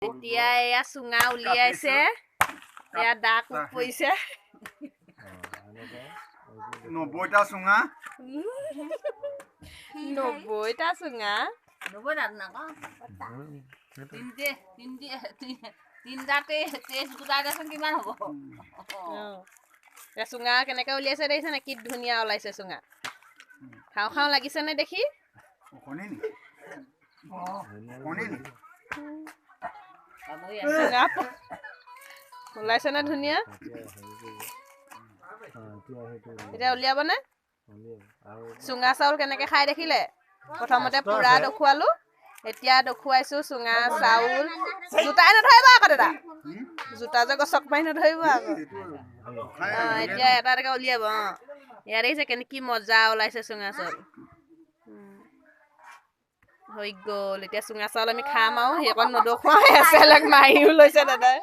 এতিয়া এয়া চুঙা উলিয়াইছে এয়া দাগ পৰিছে 90টা চুঙা 90টা চুঙা 90টা না তিনটাতে তেজ গোটাই দেচোন কিমান হ'ব চুঙা কেনেকে উলিয়াইছে দেখিছে নে কি ধুনীয়া ওলাইছে চুঙা খাওঁ খাওঁ লাগিছে নে দেখি ওলাইছে নে ধুনীয়া এতিয়া উলিয়াব নে চুঙা চাউল কেনেকে খাই দেখিলে প্ৰথমতে পুৰা দেখুৱালো এতিয়া দেখুৱাইছো চুঙা চাউল জোতাই নধৰিব আকৌ দাদা জোতা যে গছক মাৰি নধৰিব আকৌ এতিয়া এটা এটাকে উলিয়াব ইয়াত দেখিছে কি মজা ওলাইছে চুঙা চাউল হৈ গ'ল এতিয়া চুঙা চাউল আমি খাম আৰু সেইকণ নদখুৱাওঁ এচেলেক মাৰিও লৈছে দাদাই